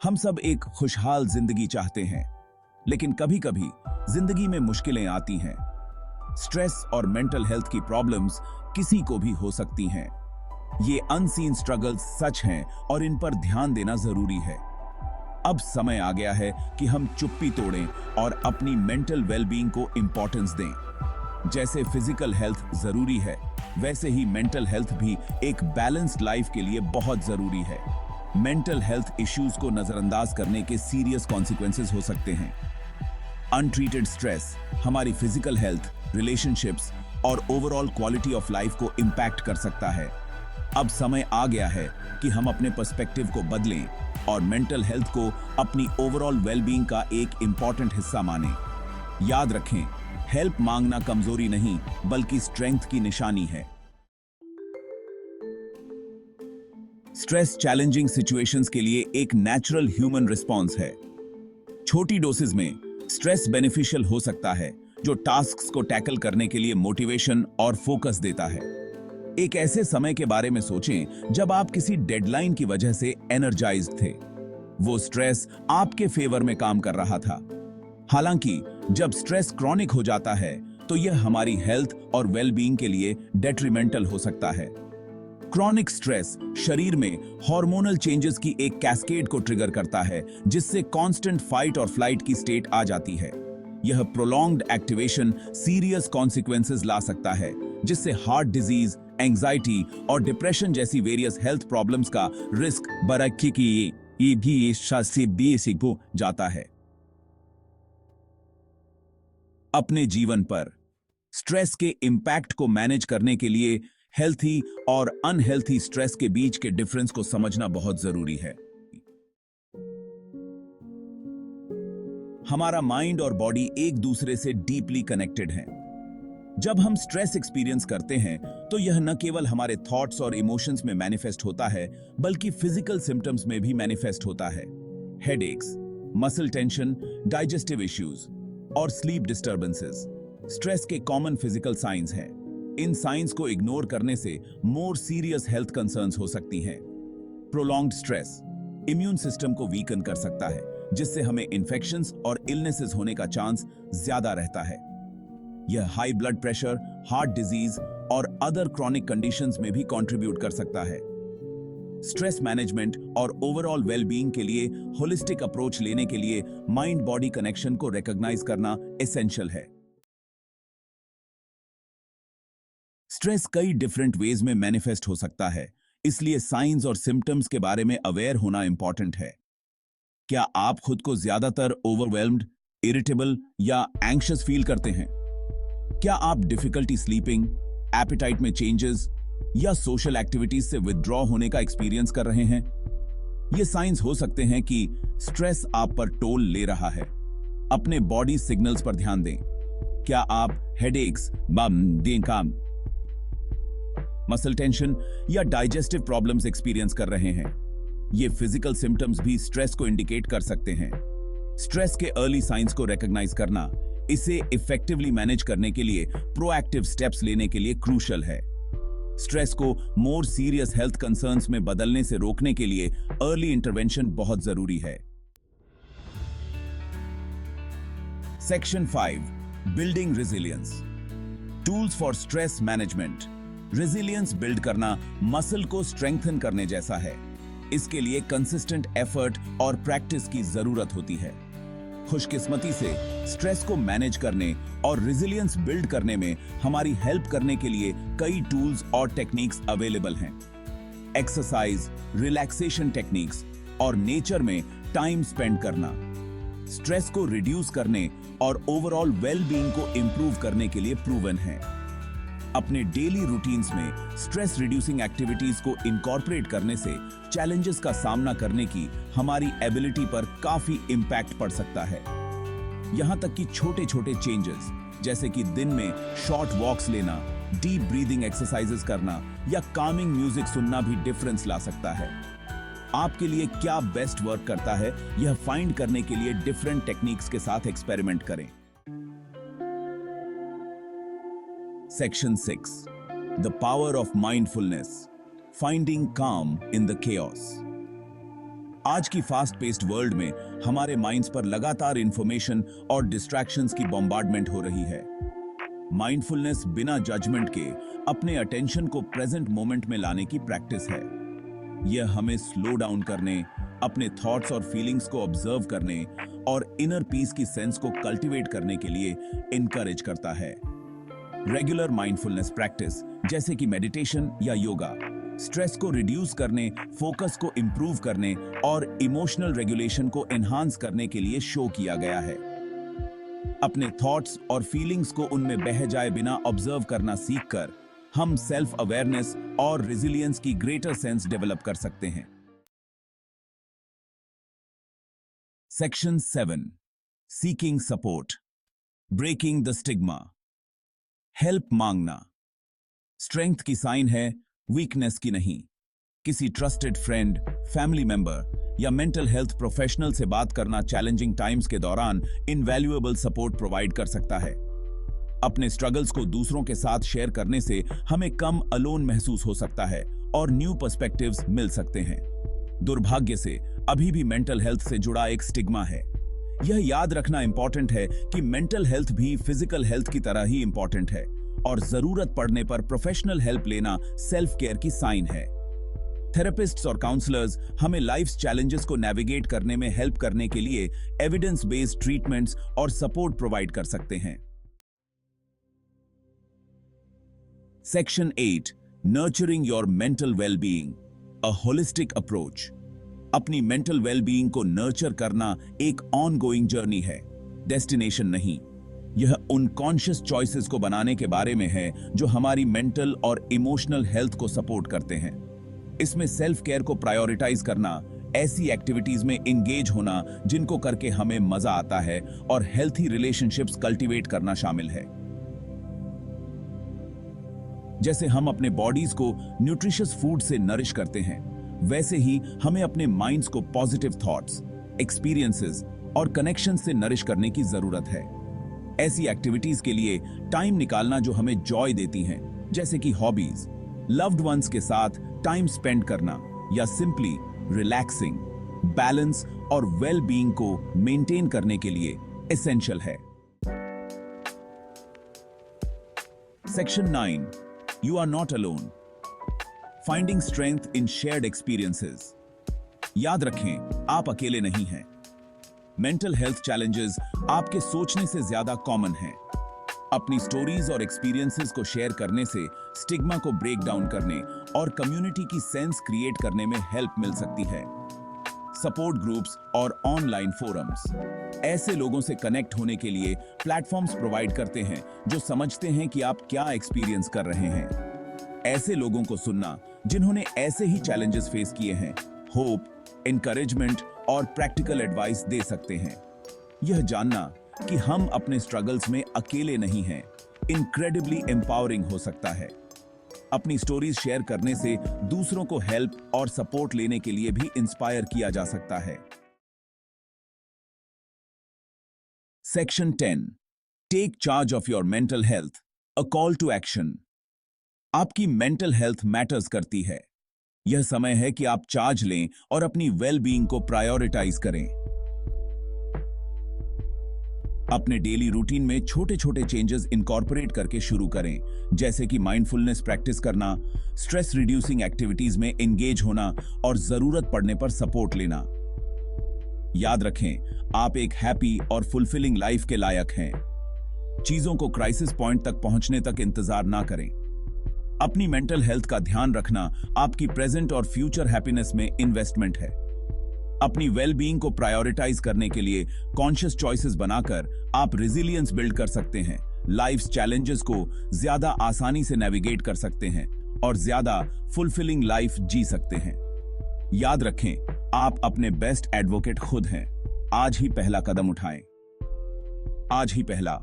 हम सब एक खुशहाल जिंदगी चाहते हैं, लेकिन कभी-कभी जिंदगी में मुश्किलें आती हैं। स्ट्रेस और मेंटल हेल्थ की प्रॉब्लम्स किसी को भी हो सकती हैं। ये अनसीन स्ट्रगल्स सच हैं और इन पर ध्यान देना जरूरी है। अब समय आ गया है कि हम चुप्पी तोड़ें और अपनी मेंटल वेलबींग को इंपॉर्टेंस दें। जैसे फिजिकल हेल्थ जरूरी है, वैसे ही मेंटल हेल्थ भी एक बैलेंस्ड लाइफ के लिए बहुत जरूरी है। मेंटल हेल्थ इश्यूज को नजरअंदाज करने के सीरियस कॉन्सिक्वेंसेस हो सकते हैं। अनट्रीटेड स्ट्रेस हमारी फिजिकल हेल्थ, रिलेशनशिप्स और ओवरऑल क्वालिटी ऑफ लाइफ को इंपैक्ट कर सकता है। अब समय आ गया है कि हम अपने पर्सपेक्टिव को बदलें और मेंटल हेल्थ को अपनी ओवरऑल वेलबींग का एक इंपॉर्टेंट हिस्सा मानें। याद रखें, हेल्प मांगना कमजोरी नहीं, बल्कि स्ट्रेंथ की निशानी है। स्ट्रेस चैलेंजिंग सिचुएशंस के लिए एक नेचुरल ह्यूमन रिस्पॉन्स है। छोटी डोसेज में स्ट्रेस बेनिफिशियल हो सकता है, जो टास्क्स को टैकल करने के लिए मोटिवेशन और फोकस देता है। एक ऐसे समय के बारे में सोचें जब आप किसी डेडलाइन की वजह से एनर्जाइज्ड थे। वो स्ट्रेस आपके फेवर में काम कर रहा था। हालांकि जब स्ट्रेस क्रॉनिक हो जाता है तो यह हमारी हेल्थ और वेलबींग के लिए डेट्रीमेंटल हो सकता है। क्रॉनिक स्ट्रेस शरीर में हार्मोनल चेंजेस की एक कैस्केड को ट्रिगर करता है, जिससे कांस्टेंट फाइट और फ्लाइट की स्टेट आ जाती है। यह प्रोलॉन्ग्ड एक्टिवेशन सीरियस कॉन्सिक्वेंसेस ला सकता है, जिससे हार्ट डिजीज, एंजाइटी और डिप्रेशन जैसी वेरियस हेल्थ प्रॉब्लम्स का रिस्क बढ़ने की ये भी से बेसिक हो जाता है। अपने जीवन पर स्ट्रेस के इंपैक्ट को मैनेज करने के लिए हेल्थी और अनहेल्थी स्ट्रेस के बीच के डिफरेंस को समझना बहुत जरूरी है। हमारा माइंड और बॉडी एक दूसरे से डीपली कनेक्टेड हैं। जब हम स्ट्रेस एक्सपीरियंस करते हैं तो यह न केवल हमारे थॉट्स और इमोशंस में मैनिफेस्ट होता है, बल्कि फिजिकल सिम्टम्स में भी मैनिफेस्ट होता है। Headaches, muscle tension, digestive issues और स्लीप डिस्टर्बेंसेस स्ट्रेस के कॉमन फिजिकल साइंस हैं। इन साइंस को इग्नोर करने से मोर सीरियस हेल्थ कंसर्न्स हो सकती हैं। प्रोलॉन्ग्ड स्ट्रेस इम्यून सिस्टम को वीकन कर सकता है, जिससे हमें इन्फेक्शंस और इलनेसेस होने का चांस ज्यादा रहता है। यह high blood pressure, heart disease और अदर क्रॉनिक कंडीशंस में भी कंट्रीब्यूट कर सकता है। स्ट्रेस मैनेजमेंट और ओवरऑल वेलबींग के लिए होलिस्टिक अप्रोच लेने के लिए माइंड बॉडी कनेक्शन को रिकॉग्नाइज करना एसेंशियल है। स्ट्रेस कई डिफरेंट वेज में मैनिफेस्ट हो सकता है, इसलिए साइंस और सिम्टम्स के बारे में अवेयर होना इंपॉर्टेंट है। क्या आप खुद को ज्यादातर ओवरवेल्म्ड, इरिटेबल या एंग्शियस फील करते हैं? क्या आप डिफिकल्टी स्लीपिंग, एपेटाइट में चेंजेस या सोशल एक्टिविटीज से विथड्रॉ होने का एक्सपीरियंस कर रहे हैं? ये साइंस हो सकते हैं कि स्ट्रेस आप पर टोल ले रहा है। अपने बॉडी सिग्नल्स पर ध्यान दें। क्या आप हेडेक्स, मसल टेंशन या डाइजेस्टिव प्रॉब्लम्स एक्सपीरियंस कर रहे हैं? ये फिजिकल सिम्टम्स भी स्ट्रेस को इंडिकेट कर सकते हैं। स्ट्रेस के अर्ली साइंस को रिकॉग्नाइज करना इसे इफेक्टिवली मैनेज करने के लिए प्रोएक्टिव स्टेप्स लेने के लिए क्रूशियल है। स्ट्रेस को मोर सीरियस हेल्थ कंसर्न्स में बदलने से रोकने के लिए अर्ली इंटरवेंशन बहुत जरूरी है। Section 5, building resilience, tools for stress management. Resilience build करना मसल को स्ट्रेंथन करने जैसा है। इसके लिए कंसिस्टेंट एफर्ट और प्रैक्टिस की जरूरत होती है। खुशकिस्मती से स्ट्रेस को मैनेज करने और रेजिलियंस बिल्ड करने में हमारी हेल्प करने के लिए कई टूल्स और टेक्निक्स अवेलेबल हैं। एक्सरसाइज, रिलैक्सेशन टेक्निक्स और नेचर में टाइम स्पेंड करना स्ट्रेस को रिड्यूस करने और ओवरऑल वेलबींग को इंप्रूव करने के लिए प्रूवन है। अपने डेली रूटीन्स में स्ट्रेस रिड्यूसिंग एक्टिविटीज को इनकॉर्पोरेट करने से चैलेंजेस का सामना करने की हमारी एबिलिटी पर काफी इंपैक्ट पड़ सकता है। यहां तक कि छोटे छोटे चेंजेस, जैसे कि दिन में शॉर्ट वॉक्स लेना, डीप ब्रीदिंग एक्सरसाइजेस करना या कामिंग म्यूजिक सुनना भी डिफरेंस ला सकता है। आपके लिए क्या बेस्ट वर्क करता है, यह फाइंड करने के लिए डिफरेंट टेक्निक्स के साथ एक्सपेरिमेंट करें। Section 6, The Power of Mindfulness, Finding Calm in the Chaos। आज की फास्ट पेस्ड वर्ल्ड में हमारे माइंड्स पर लगातार इंफॉर्मेशन और डिस्ट्रैक्शंस की बॉम्बार्डमेंट हो रही है। माइंडफुलनेस बिना जजमेंट के अपने अटेंशन को प्रेजेंट मोमेंट में लाने की प्रैक्टिस है। यह हमें स्लो डाउन करने, अपने थॉट्स और फीलिंग्स को ऑब्जर्व करने और इनर पीस की सेंस को कल्टीवेट करने के लिए इनकरेज करता है। रेगुलर माइंडफुलनेस प्रैक्टिस जैसे कि मेडिटेशन या योगा स्ट्रेस को रिड्यूस करने, फोकस को इंप्रूव करने और इमोशनल रेगुलेशन को एनहांस करने के लिए शो किया गया है। अपने थॉट्स और फीलिंग्स को उनमें बह जाए बिना ऑब्जर्व करना सीखकर हम सेल्फ अवेयरनेस और रेजिलियंस की ग्रेटर सेंस डेवलप कर सकते हैं। Section 7 seeking support, breaking the stigma. Help मांगना स्ट्रेंथ की साइन है, वीकनेस की नहीं। किसी ट्रस्टेड फ्रेंड, फैमिली मेंबर या मेंटल हेल्थ प्रोफेशनल से बात करना चैलेंजिंग टाइम्स के दौरान इनवैल्यूएबल सपोर्ट प्रोवाइड कर सकता है। अपने स्ट्रगल्स को दूसरों के साथ शेयर करने से हमें कम अलोन महसूस हो सकता है और न्यू पर्सपेक्टिव्स मिल सकते हैं। दुर्भाग्य से अभी भी मेंटल हेल्थ से जुड़ा एक स्टिग्मा है। यह याद रखना इंपॉर्टेंट है कि मेंटल हेल्थ भी फिजिकल हेल्थ की तरह ही इंपॉर्टेंट है और जरूरत पड़ने पर प्रोफेशनल हेल्प लेना सेल्फ केयर की साइन है। थेरेपिस्ट्स और काउंसलर्स हमें लाइफ चैलेंजेस को नेविगेट करने में हेल्प करने के लिए एविडेंस बेस्ड ट्रीटमेंट्स और सपोर्ट प्रोवाइड कर सकते हैं। Section 8 nurturing your mental wellbeing, a holistic approach. अपनी मेंटल वेलबीइंग को नर्चर करना एक ऑनगोइंग जर्नी है, डेस्टिनेशन नहीं। यह उन कॉन्शियस चॉइसेस को बनाने के बारे में है जो हमारी मेंटल और इमोशनल हेल्थ को सपोर्ट करते हैं। इसमें सेल्फ केयर को प्रायोरिटाइज करना, ऐसी एक्टिविटीज में एंगेज होना जिनको करके हमें मजा आता है और हेल्थी रिलेशनशिप्स कल्टीवेट करना शामिल है। जैसे हम अपने बॉडीज को न्यूट्रिशियस फूड से नरिश करते हैं, वैसे ही हमें अपने माइंड्स को पॉजिटिव थॉट्स, एक्सपीरियंसेस और कनेक्शन से नरिश करने की जरूरत है। ऐसी एक्टिविटीज के लिए टाइम निकालना जो हमें जॉय देती हैं, जैसे कि हॉबीज, लव्ड वंस के साथ टाइम स्पेंड करना या सिंपली रिलैक्सिंग, बैलेंस और वेल बीइंग को मेंटेन करने के लिए एसेंशियल है। Section 9 you are not alone, finding strength in shared experiences. याद रखें, आप अकेले नहीं हैं। मेंटल हेल्थ चैलेंजेस आपके सोचने से ज्यादा कॉमन हैं। अपनी स्टोरीज और एक्सपीरियंसेस को शेयर करने से स्टिग्मा को ब्रेक डाउन करने और कम्युनिटी की सेंस क्रिएट करने में हेल्प मिल सकती है। सपोर्ट ग्रुप्स और ऑनलाइन फोरम्स ऐसे लोगों से कनेक्ट होने के लिए प्लेटफॉर्म्स प्रोवाइड करते हैं जो समझते हैं कि आप क्या एक्सपीरियंस कर रहे हैं। ऐसे लोगों को सुनना जिन्होंने ऐसे ही चैलेंजेस फेस किए हैं, होप, एनकरेजमेंट और प्रैक्टिकल एडवाइस दे सकते हैं। यह जानना कि हम अपने स्ट्रगल्स में अकेले नहीं हैं, इनक्रेडिबली एम्पावरिंग हो सकता है। अपनी स्टोरीज शेयर करने से दूसरों को हेल्प और सपोर्ट लेने के लिए भी इंस्पायर किया जा सकता है। Section 10 take charge of your mental health, a call to action. आपकी मेंटल हेल्थ मैटर्स करती है। यह समय है कि आप चार्ज लें और अपनी वेल बीइंग को प्रायोरिटाइज करें। अपने डेली रूटीन में छोटे छोटे चेंजेस इनकॉर्पोरेट करके शुरू करें, जैसे कि माइंडफुलनेस प्रैक्टिस करना, स्ट्रेस रिड्यूसिंग एक्टिविटीज में एंगेज होना और जरूरत पड़ने पर सपोर्ट लेना। याद रखें, आप एक हैप्पी और फुलफिलिंग लाइफ के लायक हैं। चीजों को क्राइसिस पॉइंट तक पहुंचने तक इंतजार ना करें। अपनी मेंटल हेल्थ का ध्यान रखना आपकी प्रेजेंट और फ्यूचर हैप्पीनेस में इन्वेस्टमेंट है। अपनी वेल बीइंग को प्रायोरिटाइज करने के लिए कॉन्शियस चॉइसेस बनाकर आप रेजिलियंस बिल्ड कर सकते हैं, लाइफ चैलेंजेस को ज्यादा आसानी से नेविगेट कर सकते हैं और ज्यादा फुलफिलिंग लाइफ जी सकते हैं। याद रखें, आप अपने बेस्ट एडवोकेट खुद हैं। आज ही पहला कदम उठाएं। आज ही पहला